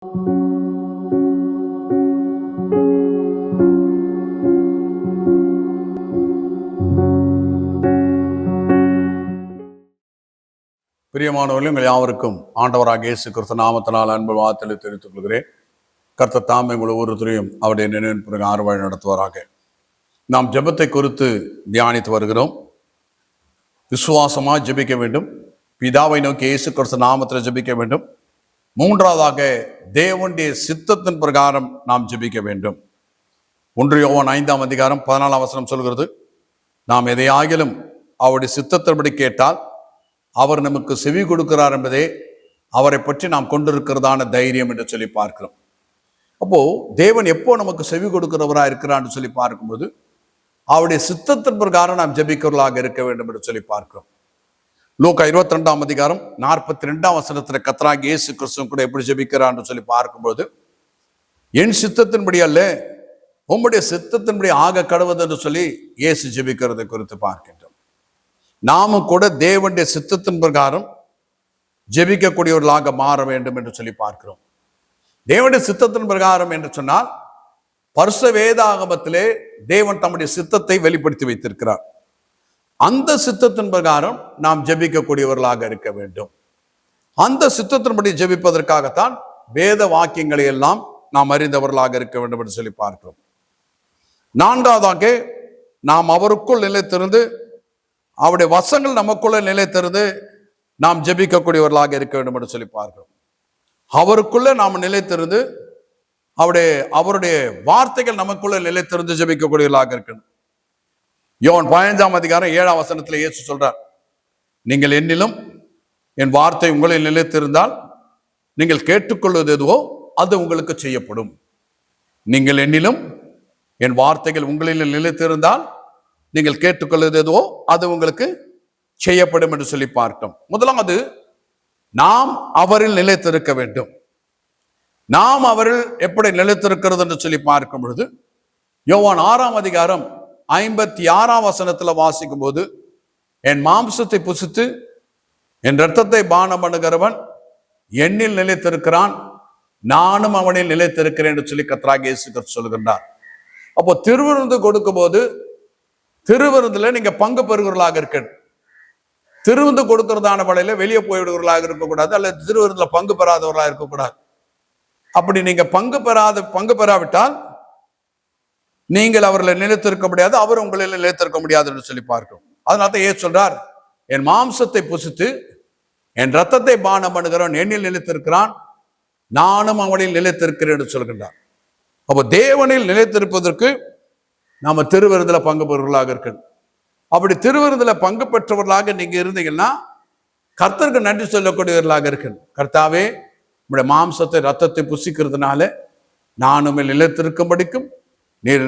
பிரியமானவர்களே, உங்கள் யாவருக்கும் ஆண்டவராக இயேசு கிறிஸ்து நாமத்தினால் அன்பு வாழ்த்துக்களை தெரிவித்துக் கொள்கிறேன். கர்த்தர் தாமே உங்கள் ஒவ்வொருத்தரையும் அவருடைய நினைவின் பிரகாரம் வழி நடத்துவாராக. நாம் ஜெபத்தை குறித்து தியானித்து வருகிறோம். விசுவாசமாக ஜெபிக்க வேண்டும். பிதாவை நோக்கி இயேசு கிறிஸ்து நாமத்தில் ஜெபிக்க வேண்டும். மூன்றாவதாக தேவனுடைய சித்தத்தின் பிரகாரம் நாம் ஜெபிக்க வேண்டும். 1 யோவான் 5ஆம் அதிகாரம் 14ஆம் வசனம் சொல்கிறது, நாம் எதையாகிலும் அவருடைய சித்தத்தின்படி கேட்டால் அவர் நமக்கு செவி கொடுக்கிறார் என்பதே அவரை பற்றி நாம் கொண்டிருக்கிறதான தைரியம் என்று சொல்லி பார்க்கிறோம். அப்போ தேவன் எப்போ நமக்கு செவி கொடுக்கிறவராக இருக்கிறான்னு சொல்லி பார்க்கும்போது அவருடைய சித்தத்தின் பிரகாரம் நாம் ஜெபிக்கிறவர்களாக இருக்க வேண்டும் என்று சொல்லி பார்க்கிறோம். லூக்கா 22ஆம் அதிகாரம் 42ஆம் வசனத்தில் கர்த்தராகிய இயேசு கிறிஸ்து கூட எப்படி ஜெபிக்கிறான்னு சொல்லி பார்க்கும்போது, என் சித்தத்தின்படி அல்ல உம்முடைய சித்தத்தின்படி ஆக கடவுது என்று சொல்லி இயேசு ஜெபிக்கிறதை குறித்து பார்க்கின்றோம். நாமும் கூட தேவனுடைய சித்தத்தின் பிரகாரம் ஜெபிக்கக்கூடியவர்களாக மாற வேண்டும் என்று சொல்லி பார்க்கிறோம். தேவனுடைய சித்தத்தின் பிரகாரம் என்று சொன்னால் பரிசுத்த வேதாகமத்திலே தேவன் தம்முடைய சித்தத்தை வெளிப்படுத்தி வைத்திருக்கிறார். அந்த சித்தத்தின் பிரகாரம் நாம் ஜெபிக்கக்கூடியவர்களாக இருக்க வேண்டும். அந்த சித்தத்தின்படி ஜெபிப்பதற்காகத்தான் வேத வாக்கியங்களை எல்லாம் நாம் அறிந்தவர்களாக இருக்க வேண்டும் என்று சொல்லி பார்க்கிறோம். நான்காவதாக நாம் அவருக்குள் நிலைத்திருந்து அவருடைய வசங்கள் நமக்குள்ள நிலைத்திருந்து நாம் ஜெபிக்கக்கூடியவர்களாக இருக்க வேண்டும் என்று சொல்லி பார்க்கிறோம். அவருக்குள்ள நாம் நிலைத்திருந்து அவருடைய வார்த்தைகள் நமக்குள்ள நிலைத்திருந்து ஜெபிக்கக்கூடியவர்களாக இருக்கணும். யோவான் 15ஆம் அதிகாரம் 7ஆம் வசனத்தில் இயேசு சொல்றார், நீங்கள் என்னிலும் என் வார்த்தை உங்களில் நிலைத்திருந்தால் நீங்கள் கேட்டுக்கொள்வது எதுவோ அது உங்களுக்கு செய்யப்படும். நீங்கள் என்னிலும் என் வார்த்தைகள் உங்களில் நிலைத்திருந்தால் நீங்கள் கேட்டுக்கொள்வது எதுவோ அது உங்களுக்கு செய்யப்படும் என்று சொல்லி பார்த்தோம். முதலாவது நாம் அவரில் நிலைத்திருக்க வேண்டும். நாம் அவரில் எப்படி நிலைத்திருக்கிறது என்று சொல்லி பார்க்கும் பொழுது யோவான் 6ஆம் அதிகாரம் 56ஆம் வசனத்துல வாசிக்கும் போது, என் மாம்சத்தை புசித்து என் இரத்தத்தை பானம் பண்ணுகிறவன் என்னில் நிலைத்திருக்கிறான், நானும் அவனில் நிலைத்திருக்கிறேன் என்று சொல்லி கர்த்தராகிய இயேசு கிறிஸ்து சொல்கின்றார். அப்போ திருவிருந்து கொடுக்கும் போது திருவிருந்துல நீங்க பங்கு பெறுகிறவர்களாக இருக்கணும். திருவிருந்து கொடுக்கிறதான வேளையில வெளியே போய்விடுகிறவர்களாக இருக்கக்கூடாது, அல்லது திருவிருந்துல பங்கு பெறாதவர்களாக இருக்கக்கூடாது. அப்படி நீங்க பங்கு பெறாவிட்டால் நீங்கள் அவர்களை நிலைத்திருக்க முடியாது, அவர் உங்களில் நிலைத்திருக்க முடியாது என்று சொல்லி பார்க்கிறோம். அதனால தான் ஏன் சொல்றார், என் மாம்சத்தை புசித்து என் ரத்தத்தை பானம் பண்ணுகிறவன் என்னில் நிலைத்திருக்கிறான், நானும் அவனில் நிலைத்திருக்கிறேன் என்று சொல்கின்றார். அப்போ தேவனில் நிலைத்திருப்பதற்கு நாம திருவிருந்துல பங்கு பெறுவர்களாக இருக்கணும். அப்படி திருவிருந்துல பங்கு பெற்றவர்களாக நீங்க இருந்தீங்கன்னா கர்த்தருக்கு நன்றி சொல்லக்கூடியவர்களாக இருக்கணும். கர்த்தாவே, உங்களுடைய மாம்சத்தை ரத்தத்தை புசிக்கிறதுனால நானும் நிலைத்திருக்கும்படிக்கும் நீர்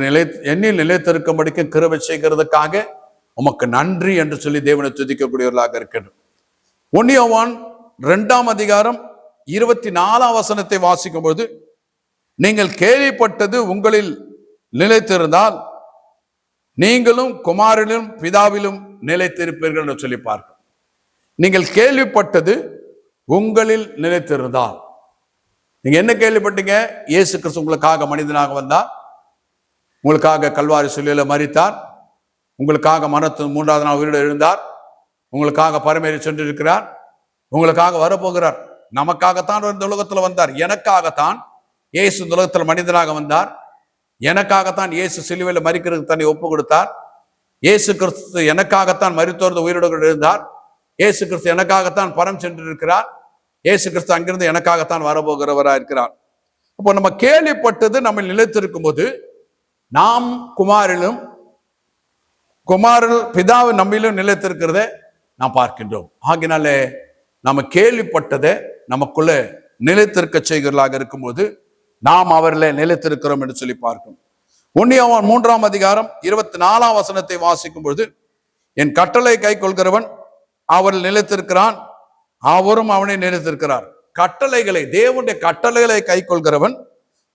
என்னில் நிலைத்திருக்கும்படிக்கும் கிருபை செய்கிறதுக்காக உமக்கு நன்றி என்று சொல்லி தேவனை துதிக்கக்கூடியவர்களாக இருக்கணும். 1 யோவான் 2ஆம் அதிகாரம் 24ஆம் வசனத்தை வாசிக்கும் போது, நீங்கள் கேள்விப்பட்டது உங்களில் நிலைத்திருந்தால் நீங்களும் குமாரனிலும் பிதாவிலும் நிலைத்திருப்பீர்கள் என்று சொல்லி பார்க்கிறோம். நீங்கள் கேள்விப்பட்டது உங்களில் நிலைத்திருந்தால், நீங்க என்ன கேள்விப்பட்டீங்க? இயேசு கிறிஸ்து உங்களுக்காக மனிதனாக வந்தார், உங்களுக்காக கல்வாரி சிலுவையில மரித்தார், உங்களுக்காக மரணத்தின் 3ஆவது நாள் உயிரோடு எழுந்தார், உங்களுக்காக பரமேறி சென்றிருக்கிறார், உங்களுக்காக வரப்போகிறார். நமக்காகத்தான் இந்த உலகத்துல வந்தார். எனக்காகத்தான் இயேசு இந்த உலகத்தில் மனிதனாக வந்தார். எனக்காகத்தான் இயேசு சிலுவையில மரிக்கிறதுக்கு தன்னை ஒப்பு கொடுத்தார். இயேசு கிறிஸ்து எனக்காகத்தான் மரித்தோர்ந்து உயிரோடு இருந்தார். இயேசு கிறிஸ்து எனக்காகத்தான் பரம் சென்றிருக்கிறார். இயேசு கிறிஸ்து அங்கிருந்து எனக்காகத்தான் வரப்போகிறவராக இருக்கிறார். அப்போ நம்ம கேள்விப்பட்டது நம்ம நிலைத்திருக்கும் போது நாம் குமாரன் பிதாவை நம்மிலும் நிலைத்திருக்கிறத நாம் பார்க்கின்றோம். ஆகினாலே நம்ம கேள்விப்பட்டதை நமக்குள்ள நிலைத்திருக்க செய்கிறவர்களாக இருக்கும்போது நாம் அவரில் நிலைத்திருக்கிறோம் என்று சொல்லி பார்க்கும். 1 யோவான் 3ஆம் அதிகாரம் 24ஆம் வசனத்தை வாசிக்கும் பொழுது, என் கட்டளை கை கொள்கிறவன் அவரில் நிலைத்திருக்கிறான், அவரும் அவனை நிலைத்திருக்கிறார். கட்டளைகளை, தேவனுடைய கட்டளைகளை கை கொள்கிறவன்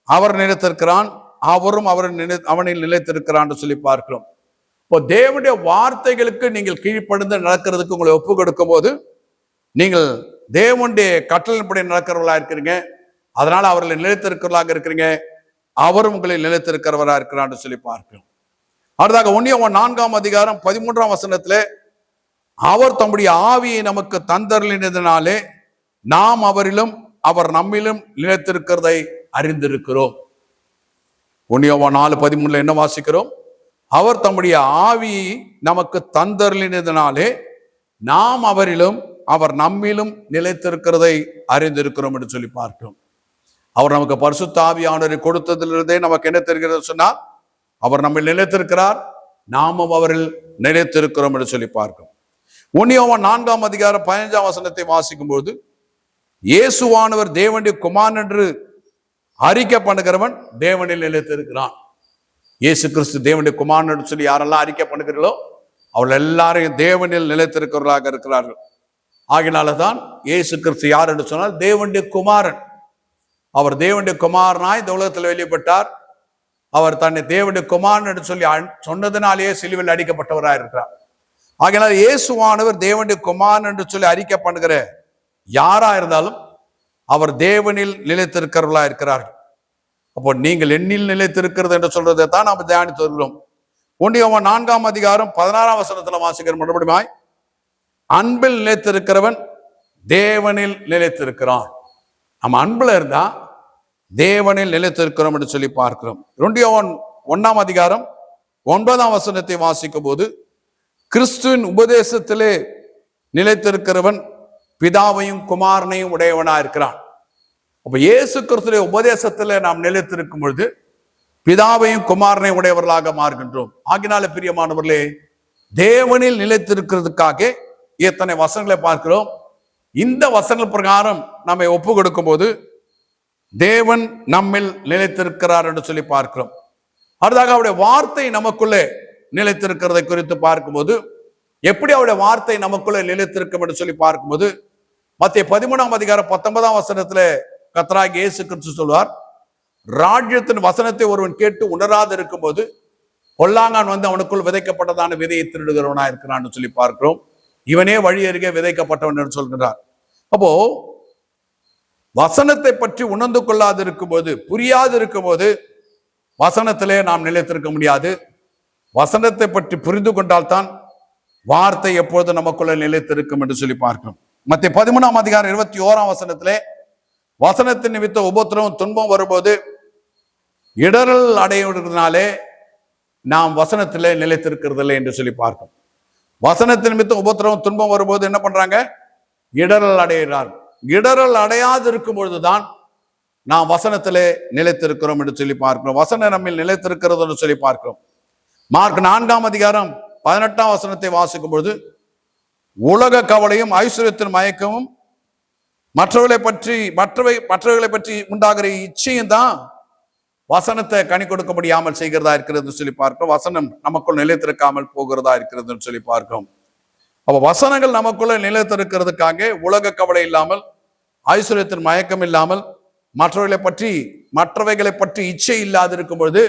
அவர் நிலைத்திருக்கிறான், அவரும் அவனில் நிலைத்திருக்கிறான் என்று சொல்லி பார்க்கிறோம். இப்போ தேவனுடைய வார்த்தைகளுக்கு நீங்கள் கீழ்ப்படிந்து நடக்கிறதுக்கு உங்களை ஒப்பு கொடுக்கும் போது நீங்கள் தேவனுடைய கட்டளைப்படி நடக்கிறவர்களா இருக்கிறீங்க. அதனால அவர்களை நிலைத்திருக்கிறவர்களாக இருக்கிறீங்க, அவரும் உங்களை நிலைத்திருக்கிறவரா இருக்கிறான்னு சொல்லி பார்க்கிறோம். அடுத்தாக 1 யோவான் 4:13 அவர் தம்முடைய ஆவியை நமக்கு தந்தருளினதினாலே நாம் அவரிலும் அவர் நம்மிலும் நிலைத்திருக்கிறதை அறிந்திருக்கிறோம். 1 யோவான் 4:13 என்ன வாசிக்கிறோம்? அவர் தம்முடைய ஆவியை நமக்கு தந்தருளினதினாலே நாம் அவரிலும் அவர் நம்மிலும் நிலைத்திருக்கிறதை அறிந்திருக்கிறோம் என்று சொல்லி பார்க்கிறோம். அவர் நமக்கு பரிசுத்த ஆவியானவரை கொடுத்ததிலிருந்தே நமக்கு என்ன தெரிகிறது சொன்னா, அவர் நம்ம நிலைத்திருக்கிறார், நாமும் அவரில் நிலைத்திருக்கிறோம் என்று சொல்லி பார்க்கிறோம். 1 யோவான் 4:15 வாசிக்கும் போது, இயேசுவானவர் தேவனுடைய குமாரன் என்று அறிக்கை பண்ணுகிறவன் தேவனில் நிலைத்திருக்கிறான். இயேசு கிறிஸ்து தேவனுடைய குமாரன் என்று சொல்லி யாரெல்லாம் அறிக்கை பண்ணுகிறீர்களோ அவர்கள் எல்லாரையும் தேவனில் நிலைத்திருக்கிறவர்களாக இருக்கிறார்கள். ஆகினால்தான் இயேசு கிறிஸ்து யார் என்று சொன்னால் தேவனுடைய குமாரன். அவர் தேவனுடைய குமாரனாய் இந்த உலகத்தில் வெளிப்பட்டார். அவர் தன்னை தேவனுடைய குமாரன் என்று சொல்லி சொன்னதினாலேயே சிலுவையில் அடிக்கப்பட்டவராக இருக்கிறார். ஆகினால் இயேசுவானவர் தேவனுடைய குமாரன் என்று சொல்லி அறிக்கை பண்ணுகிற யாரா இருந்தாலும் அவர் தேவனில் நிலைத்திருக்கிறவர்களா இருக்கிறார்கள். அப்போ நீங்கள் எண்ணில் நிலைத்திருக்கிறது என்று சொல்றதை தான் நாம் தியானித்து வருகிறோம். 1 யோவான் 4:16 வாசிக்கிற மறுபடியும், அன்பில் நிலைத்திருக்கிறவன் தேவனில் நிலைத்திருக்கிறான். நம்ம அன்புல இருந்தா தேவனில் நிலைத்திருக்கிறோம் என்று சொல்லி பார்க்கிறோம். 2 யோவான் 1:9 வாசிக்கும் போது, கிறிஸ்துவின் உபதேசத்திலே நிலைத்திருக்கிறவன் பிதாவையும் குமாரனையும் உடையவனா இருக்கிறான். அப்ப இயேசு கிறிஸ்துவின் உபதேசத்திலே நாம் நிலைத்திருக்கும் பொழுது பிதாவையும் குமாரனையும் உடையவர்களாக மாறுகின்றோம். ஆகினால பிரியமானவர்களே, தேவனில் நிலைத்திருக்கிறதுக்காக எத்தனை வசனங்களை பார்க்கிறோம். இந்த வசனங்கள் பிரகாரம் நம்மை ஒப்பு கொடுக்கும் போது தேவன் நம்மில் நிலைத்திருக்கிறார் என்று சொல்லி பார்க்கிறோம். அடுத்தாக அவருடைய வார்த்தை நமக்குள்ளே நிலைத்திருக்கிறதை குறித்து பார்க்கும்போது, எப்படி அவருடைய வார்த்தை நமக்குள்ளே நிலைத்திருக்கும் என்று சொல்லி பார்க்கும்போது, மத்திய 13:19 கர்த்தராகிய இயேசு கிறிஸ்து சொல்வார், ராஜ்யத்தின் வசனத்தை ஒருவன் கேட்டு உணராது இருக்கும்போது பொல்லாங்கான் வந்து அவனுக்குள் விதைக்கப்பட்டதான விதையை திருடுகிறவனா இருக்கிறான்னு சொல்லி பார்க்கிறோம். இவனே வழி அருகே விதைக்கப்பட்டவன் என்று சொல்கிறார். அப்போ வசனத்தை பற்றி உணர்ந்து கொள்ளாது இருக்கும்போது, புரியாது இருக்கும்போது வசனத்திலே நாம் நிலைத்திருக்க முடியாது. வசனத்தை பற்றி புரிந்து கொண்டால்தான் வார்த்தை எப்பொழுது நமக்குள்ள நிலைத்திருக்கும் என்று சொல்லி பார்க்கிறோம். மத்திய 13:21 வசனத்தின் நிமித்த உபத்திரவம் துன்பம் வரும்போது இடரல் அடைவதனாலே நாம் வசனத்திலே நிலைத்திருக்கிறதில்லை என்று சொல்லி பார்க்கிறோம். வசனத்தின் நிமித்த உபத்திரவம் துன்பம் வரும்போது என்ன பண்றாங்க? இடரல் அடைகிறார். இடரல் அடையாது இருக்கும் பொழுதுதான் நாம் வசனத்திலே நிலைத்திருக்கிறோம் என்று சொல்லி பார்க்கிறோம். வசனம் நம்மில் நிலைத்திருக்கிறது என்று சொல்லி பார்க்கிறோம். மார்க் 4:18 வாசிக்கும் பொழுது, உலக கவலையும் ஐஸ்வர்யத்தின் மயக்கமும் மற்றவர்களை பற்றி உண்டாகிற இச்சையும் தான் வசனத்தை கனி கொடுக்க முடியாமல் செய்கிறதா இருக்கிறது சொல்லி பார்க்கிறோம். வசனம் நமக்குள் நிலைத்திருக்காமல் போகிறதா இருக்கிறது சொல்லி பார்க்கிறோம். அப்ப வசனங்கள் நமக்குள்ள நிலைத்திருக்கிறதுக்காக உலக கவலை இல்லாமல், ஐஸ்வர்யத்தின் மயக்கம் இல்லாமல், மற்றவைகளை பற்றி இச்சை இல்லாது இருக்கும் பொழுது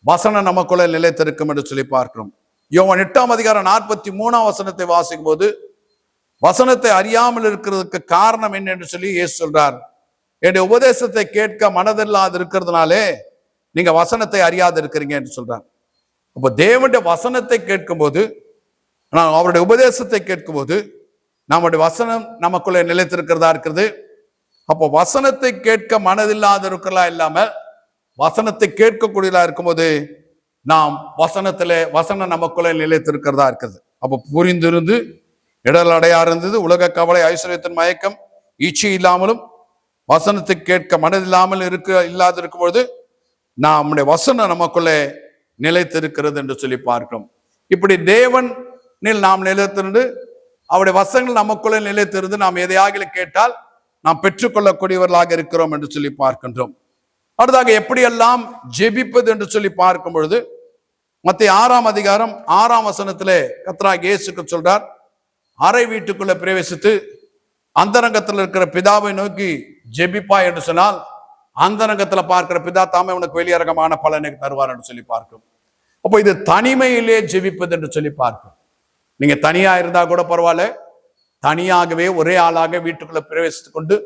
வசனம் நமக்குள்ள நிலைத்திருக்கும் என்று சொல்லி பார்க்கிறோம். யோவான் 8:43 வாசிக்கும் போது, வசனத்தை அறியாமல் இருக்கிறதுக்கு காரணம் என்ன என்று சொல்லி இயேசு சொல்றார், என்னுடைய உபதேசத்தை கேட்க மனதில்லாது இருக்கிறதுனாலே நீங்க வசனத்தை அறியாது இருக்கிறீங்க என்று சொல்றார். அப்ப தேவனுடைய வசனத்தை கேட்கும் போது, அவருடைய உபதேசத்தை கேட்கும் போது நம்முடைய வசனம் நமக்குள்ள நிலைத்திருக்கிறதா இருக்கிறது. அப்போ வசனத்தை கேட்க மனதில்லாத இருக்கிறதா இல்லாம வசனத்தை கேட்கக்கூடியதா இருக்கும்போது நாம் வசனம் நமக்குள்ள நிலைத்திருக்கிறதா இருக்கிறது. அப்போ புரிந்திருந்து இடல் அடையா இருந்தது, உலக கவலை ஐஸ்வர்யத்தின் மயக்கம் இச்சை இல்லாமலும் வசனத்தை கேட்க மனதில்லாமல் இல்லாது இருக்கும்பொழுது நம்முடைய வசனம் நமக்குள்ளே நிலைத்திருக்கிறது என்று சொல்லி பார்க்கிறோம். இப்படி தேவனில் நாம் நிலைத்திருந்து அவருடைய வசனங்கள் நமக்குள்ளே நிலைத்திருந்து நாம் எதையாக கேட்டால் நாம் பெற்றுக்கொள்ளக்கூடியவர்களாக இருக்கிறோம் என்று சொல்லி பார்க்கின்றோம். அடுத்தாக எப்படியெல்லாம் ஜெபிப்பது என்று சொல்லி பார்க்கும் பொழுது, மத்திய 6:6 கர்த்தராகிய இயேசு சொல்றார், அறை வீட்டுக்குள்ள பிரவேசித்து அந்தரங்கத்தில் இருக்கிற பிதாவை நோக்கி ஜெபிப்பா என்று சொன்னால் அந்தரங்கத்துல பார்க்கிற பிதா தாமே உனக்கு வெளியரங்கமான பலனை தருவார் என்று சொல்லி பார்க்கும். அப்போ இது தனிமையிலே ஜெபிப்பது என்று சொல்லி பார்க்கும். நீங்க தனியா இருந்தா கூட பரவாயில்ல, தனியாகவே ஒரே ஆளாக வீட்டுக்குள்ள பிரவேசித்துக் கொண்டு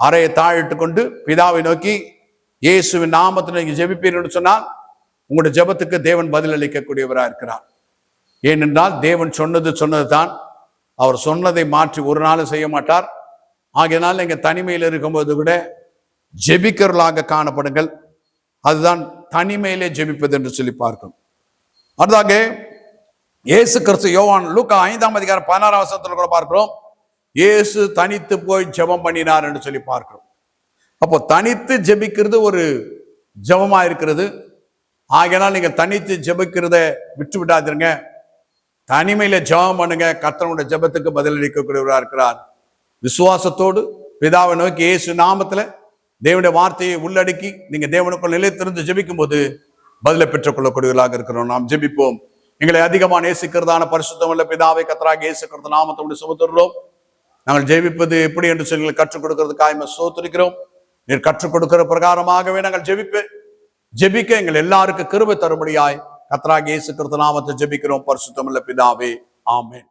அறையை தாழிட்டு கொண்டு பிதாவை நோக்கி இயேசுவின் நாமத்தில் நீங்க ஜெபிப்பீர்கள் சொன்னால் உங்களுடைய ஜெபத்துக்கு தேவன் பதில் அளிக்கக்கூடியவராக இருக்கிறார். ஏனென்றால் தேவன் சொன்னது தான். அவர் சொன்னதை மாற்றி ஒரு நாளும் செய்ய மாட்டார். ஆகையினால் நீங்க தனிமையில் இருக்கும்போது கூட ஜெபிக்கிறவர்களாக காணப்படுங்கள். அதுதான் தனிமையிலே ஜெபிப்பது என்று சொல்லி பார்க்கணும். அடுத்தாக இயேசு கிறிஸ்து யோவான் லூக்கா 5:16 கூட பார்க்கிறோம். இயேசு தனித்து போய் ஜெபம் பண்ணினார் என்று சொல்லி பார்க்கிறோம். அப்போ தனித்து ஜெபிக்கிறது ஒரு ஜெபமா இருக்கிறது. ஆகையினால் நீங்க தனித்து ஜெபிக்கிறத விட்டு விடாதீங்க. தனிமையில ஜெபம் பண்ணுங்க. கர்த்தருடைய ஜெபத்துக்கு பதிலளிக்கக்கூடியவராக இருக்கிறார். விசுவாசத்தோடு பிதாவை நோக்கி இயேசு நாமத்துல தேவனுடைய வார்த்தையை உள்ளடக்கி நீங்க தேவனுக்குள் நிலைத்திருந்து ஜெபிக்கும் போது பதிலை பெற்றுக் கொள்ளக்கூடியவர்களாக இருக்கிறோம். நாம் ஜெபிப்போம். எங்களை அதிகமாக நேசிக்கிறதான பரிசுத்தமுள்ள பிதாவை கர்த்தராகிய இயேசு கிறிஸ்து நாமத்தோடு சுமத்துகிறோம். நாங்கள் ஜெபிப்பது எப்படி என்று சொல்லி கற்றுக் கொடுக்கிறதுக்காக ஸ்தோத்திரிக்கிறோம். நீர் கற்றுக் கொடுக்கிற பிரகாரமாகவே நாங்கள் ஜெபிக்க எங்கள் எல்லாருக்கும் கிருபை தரும்படியாய் கர்த்தராகிய இயேசு கிறிஸ்து நாமத்தை ஜெபிக்கிறோம். பரிசுத்தமுள்ள பிதாவே, ஆமென்.